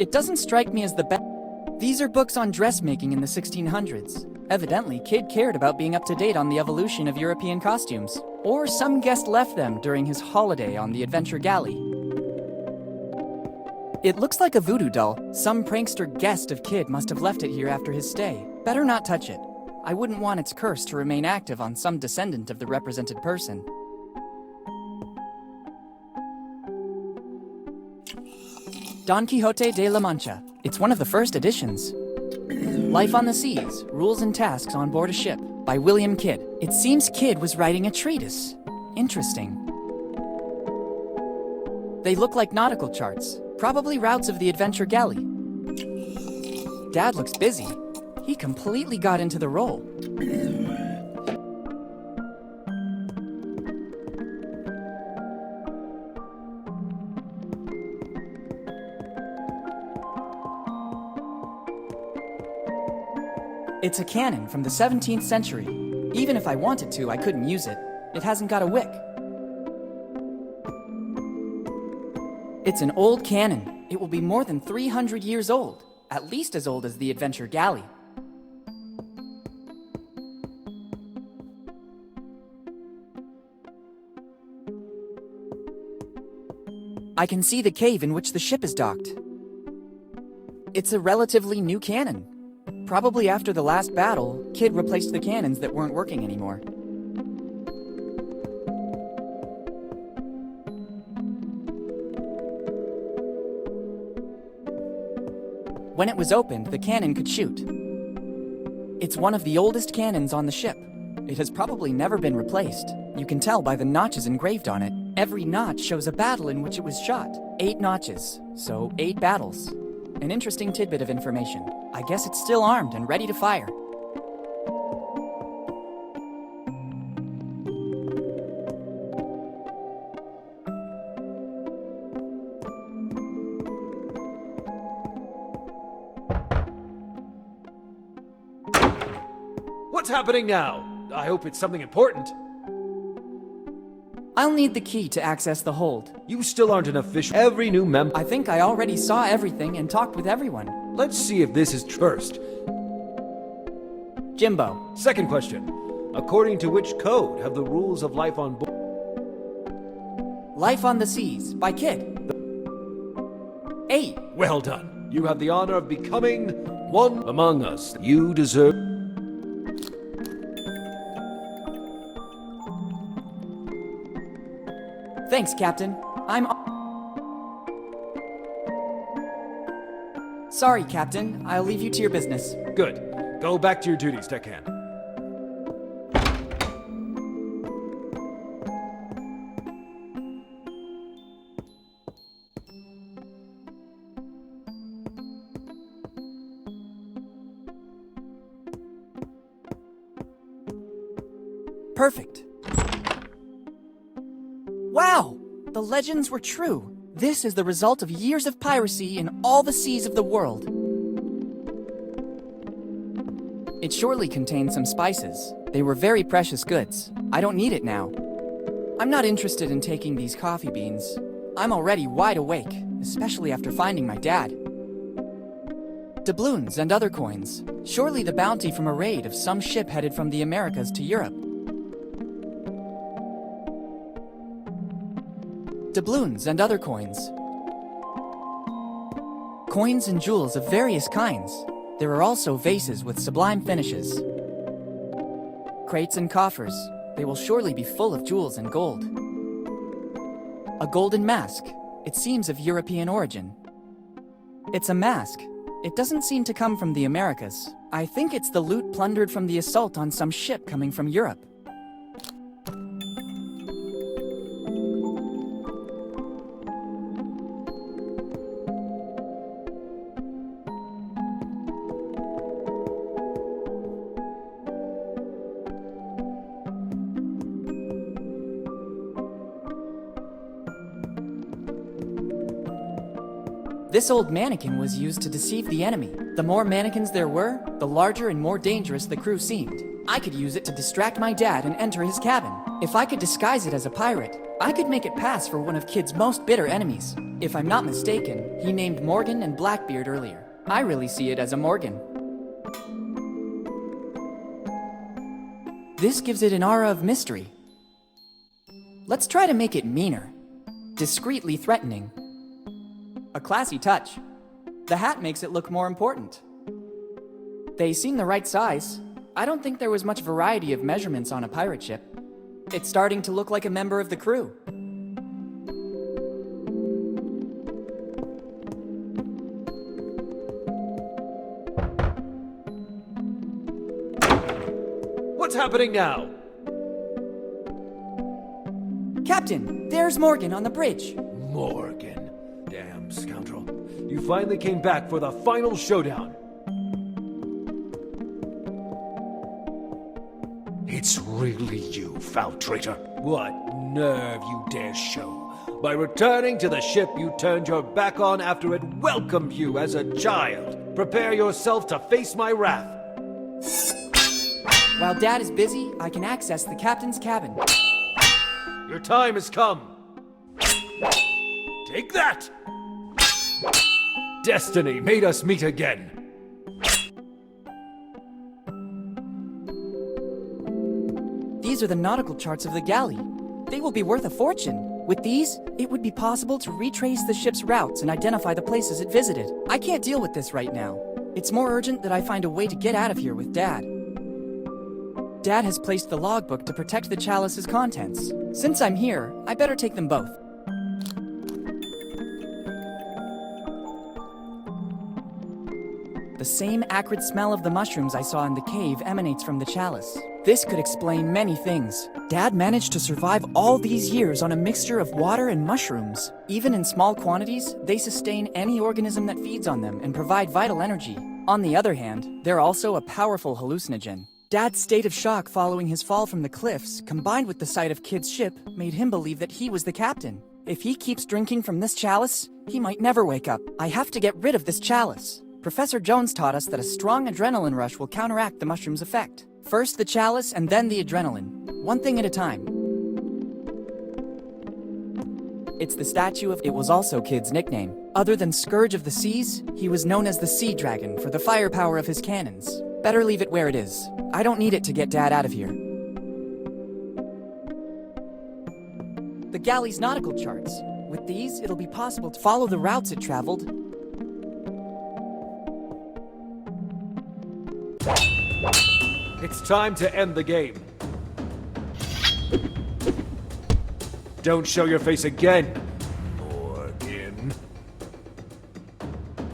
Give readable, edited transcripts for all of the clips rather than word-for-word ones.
It doesn't strike me as the best. These are books on dressmaking in the 1600s. Evidently, Kid cared about being up to date on the evolution of European costumes. Or some guest left them during his holiday on the Adventure Galley. It looks like a voodoo doll. Some prankster guest of Kid must have left it here after his stay. Better not touch it. I wouldn't want its curse to remain active on some descendant of the represented person. Don Quixote de la Mancha. It's one of the first editions. Life on the Seas, Rules and Tasks on Board a Ship, by William Kidd. It seems Kidd was writing a treatise. Interesting. They look like nautical charts, probably routes of the Adventure Galley. Dad looks busy. He completely got into the role. It's a cannon from the 17th century. Even if I wanted to, I couldn't use it. It hasn't got a wick. It's an old cannon. It will be more than 300 years old. At least as old as the Adventure Galley. I can see the cave in which the ship is docked. It's a relatively new cannon. Probably after the last battle, Kid replaced the cannons that weren't working anymore. When it was opened, the cannon could shoot. It's one of the oldest cannons on the ship. It has probably never been replaced. You can tell by the notches engraved on it. Every notch shows a battle in which it was shot. 8 notches, so 8 battles. An interesting tidbit of information. I guess it's still armed and ready to fire. What's happening now? I hope it's something important. I'll need the key to access the hold. You still aren't an official. Every new member. I think I already saw everything and talked with everyone. Let's see if this is first. Jimbo. Second question. According to which code have the rules of life on board? Life on the Seas by Kid. 8. Well done. You have the honor of becoming one among us. You deserve. Thanks, Captain. Sorry, Captain. I'll leave you to your business. Good. Go back to your duties, deckhand. Perfect. Wow! The legends were true. This is the result of years of piracy in all the seas of the world. It surely contained some spices. They were very precious goods. I don't need it now. I'm not interested in taking these coffee beans. I'm already wide awake, especially after finding my dad. Doubloons and other coins. Surely the bounty from a raid of some ship headed from the Americas to Europe. Doubloons and other coins. Coins and jewels of various kinds. There are also vases with sublime finishes. Crates and coffers. They will surely be full of jewels and gold. A golden mask. It seems of European origin. It's a mask. It doesn't seem to come from the Americas. I think it's the loot plundered from the assault on some ship coming from Europe. This old mannequin was used to deceive the enemy. The more mannequins there were, the larger and more dangerous the crew seemed. I could use it to distract my dad and enter his cabin. If I could disguise it as a pirate, I could make it pass for one of Kid's most bitter enemies. If I'm not mistaken, he named Morgan and Blackbeard earlier. I really see it as a Morgan. This gives it an aura of mystery. Let's try to make it meaner. Discreetly threatening. A classy touch. The hat makes it look more important. They seem the right size. I don't think there was much variety of measurements on a pirate ship. It's starting to look like a member of the crew. What's happening now? Captain, there's Morgan on the bridge. Morgan. Damn scoundrel. You finally came back for the final showdown. It's really you, foul traitor. What nerve you dare show. By returning to the ship you turned your back on after it welcomed you as a child. Prepare yourself to face my wrath. While Dad is busy, I can access the captain's cabin. Your time has come. Take that! Destiny made us meet again. These are the nautical charts of the galley. They will be worth a fortune. With these, it would be possible to retrace the ship's routes and identify the places it visited. I can't deal with this right now. It's more urgent that I find a way to get out of here with Dad. Dad has placed the logbook to protect the chalice's contents. Since I'm here, I better take them both. The same acrid smell of the mushrooms I saw in the cave emanates from the chalice. This could explain many things. Dad managed to survive all these years on a mixture of water and mushrooms. Even in small quantities, they sustain any organism that feeds on them and provide vital energy. On the other hand, they're also a powerful hallucinogen. Dad's state of shock following his fall from the cliffs, combined with the sight of Kid's ship, made him believe that he was the captain. If he keeps drinking from this chalice, he might never wake up. I have to get rid of this chalice. Professor Jones taught us that a strong adrenaline rush will counteract the mushroom's effect. First the chalice and then the adrenaline. One thing at a time. It's the statue of... It was also Kid's nickname. Other than Scourge of the Seas, he was known as the Sea Dragon for the firepower of his cannons. Better leave it where it is. I don't need it to get Dad out of here. The galley's nautical charts. With these, it'll be possible to follow the routes it traveled. It's time to end the game. Don't show your face again, Morgan.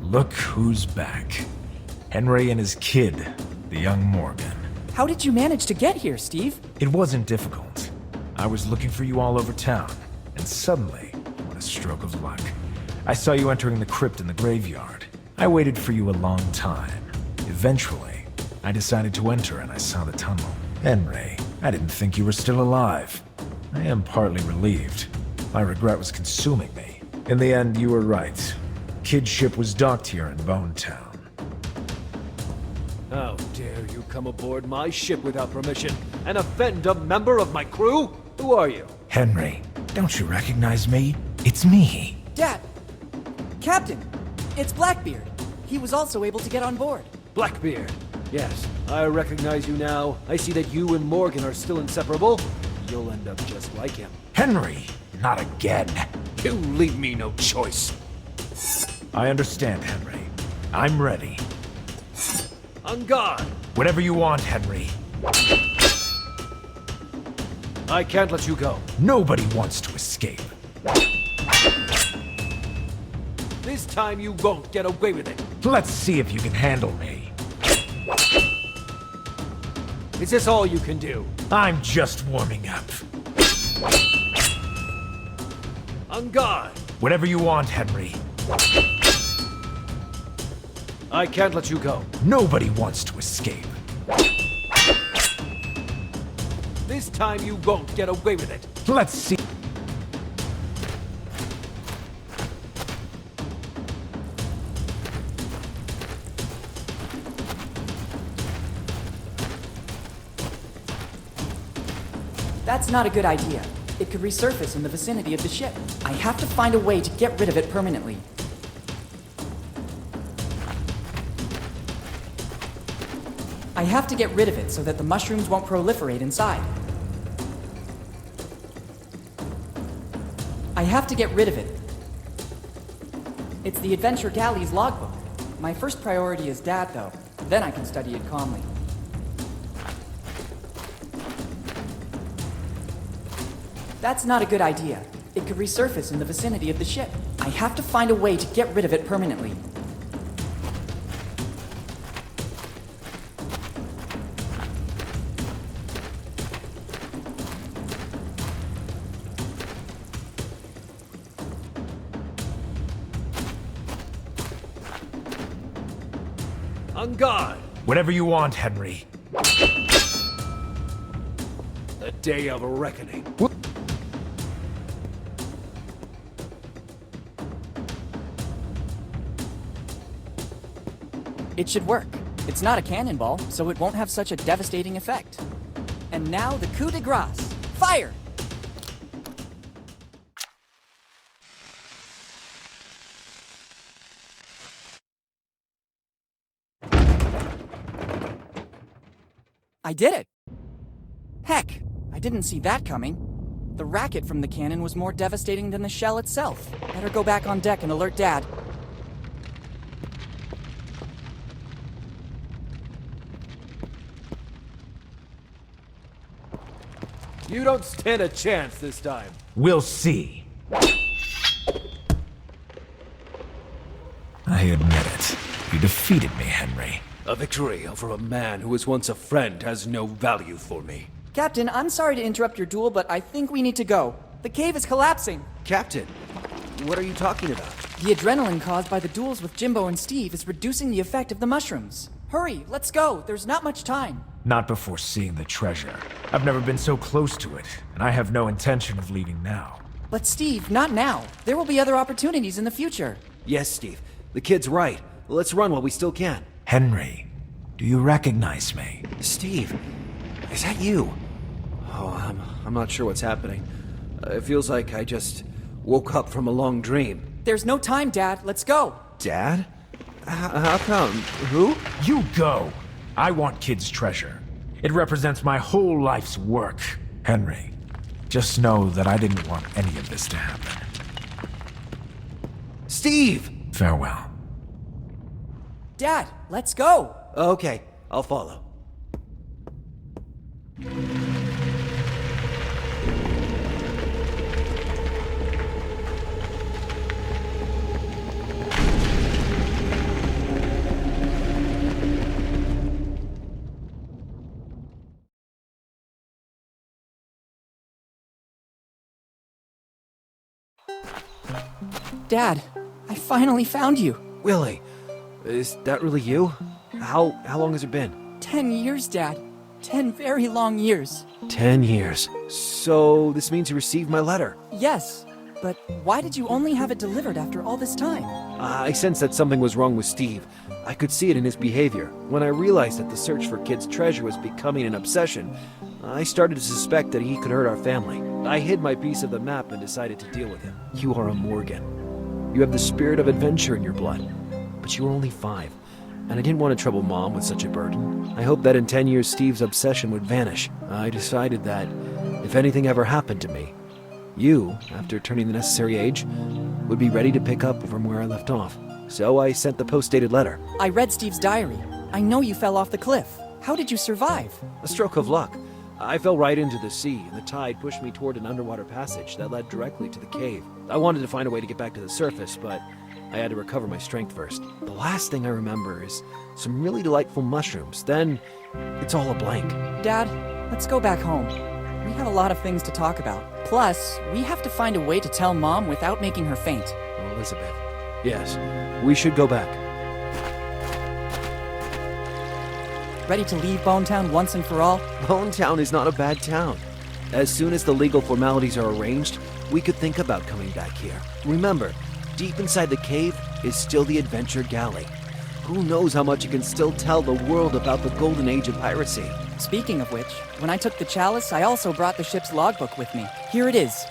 Look who's back. Henry and his kid, the young Morgan. How did you manage to get here, Steve? It wasn't difficult. I was looking for you all over town, and suddenly, what a stroke of luck. I saw you entering the crypt in the graveyard. I waited for you a long time. Eventually, I decided to enter and I saw the tunnel. Henry, I didn't think you were still alive. I am partly relieved. My regret was consuming me. In the end, you were right. Kid's ship was docked here in Bone Town. How dare you come aboard my ship without permission and offend a member of my crew? Who are you? Henry, don't you recognize me? It's me. Dad! Captain! It's Blackbeard. He was also able to get on board. Blackbeard. Yes, I recognize you now. I see that you and Morgan are still inseparable. You'll end up just like him. Henry, not again. You leave me no choice. I understand, Henry. I'm ready. On guard! Whatever you want, Henry. I can't let you go. Nobody wants to escape. This time you won't get away with it. Let's see if you can handle me. Is this all you can do? I'm just warming up. On guard! Whatever you want, Henry. I can't let you go. Nobody wants to escape. This time you won't get away with it. Let's see. That's not a good idea. It could resurface in the vicinity of the ship. I have to find a way to get rid of it permanently. I have to get rid of it so that the mushrooms won't proliferate inside. I have to get rid of it. It's the Adventure Galley's logbook. My first priority is Dad, though. Then I can study it calmly. That's not a good idea. It could resurface in the vicinity of the ship. I have to find a way to get rid of it permanently. On guard! Whatever you want, Henry. The day of reckoning. It should work. It's not a cannonball, so it won't have such a devastating effect. And now the coup de grace. Fire! I did it! Heck, I didn't see that coming. The racket from the cannon was more devastating than the shell itself. Better go back on deck and alert Dad. You don't stand a chance this time. We'll see. I admit it. You defeated me, Henry. A victory over a man who was once a friend has no value for me. Captain, I'm sorry to interrupt your duel, but I think we need to go. The cave is collapsing. Captain, what are you talking about? The adrenaline caused by the duels with Jimbo and Steve is reducing the effect of the mushrooms. Hurry, let's go. There's not much time. Not before seeing the treasure. I've never been so close to it, and I have no intention of leaving now. But Steve, not now. There will be other opportunities in the future. Yes, Steve. The kid's right. Let's run while we still can. Henry, do you recognize me? Steve, is that you? Oh, I'm not sure what's happening. It feels like I just woke up from a long dream. There's no time, Dad. Let's go. Dad? How come? Who? You go! I want Kid's treasure. It represents my whole life's work. Henry, just know that I didn't want any of this to happen. Steve! Farewell. Dad, let's go. Okay, I'll follow. Dad, I finally found you. Willy, is that really you? How long has it been? 10 years, Dad. 10 very long years. 10 years. So this means you received my letter. Yes, but why did you only have it delivered after all this time? I sensed that something was wrong with Steve. I could see it in his behavior. When I realized that the search for Kid's treasure was becoming an obsession, I started to suspect that he could hurt our family. I hid my piece of the map and decided to deal with him. You are a Morgan. You have the spirit of adventure in your blood. But you were only 5, and I didn't want to trouble Mom with such a burden. I hoped that in 10 years Steve's obsession would vanish. I decided that if anything ever happened to me, you, after turning the necessary age, would be ready to pick up from where I left off. So I sent the post-dated letter. I read Steve's diary. I know you fell off the cliff. How did you survive? A stroke of luck. I fell right into the sea, and the tide pushed me toward an underwater passage that led directly to the cave. I wanted to find a way to get back to the surface, but I had to recover my strength first. The last thing I remember is some really delightful mushrooms. Then, it's all a blank. Dad, let's go back home. We have a lot of things to talk about. Plus, we have to find a way to tell Mom without making her faint. Oh, Elizabeth. Yes, we should go back. Ready to leave Bonetown once and for all? Bonetown is not a bad town. As soon as the legal formalities are arranged, we could think about coming back here. Remember, deep inside the cave is still the Adventure Galley. Who knows how much it can still tell the world about the golden age of piracy? Speaking of which, when I took the chalice, I also brought the ship's logbook with me. Here it is.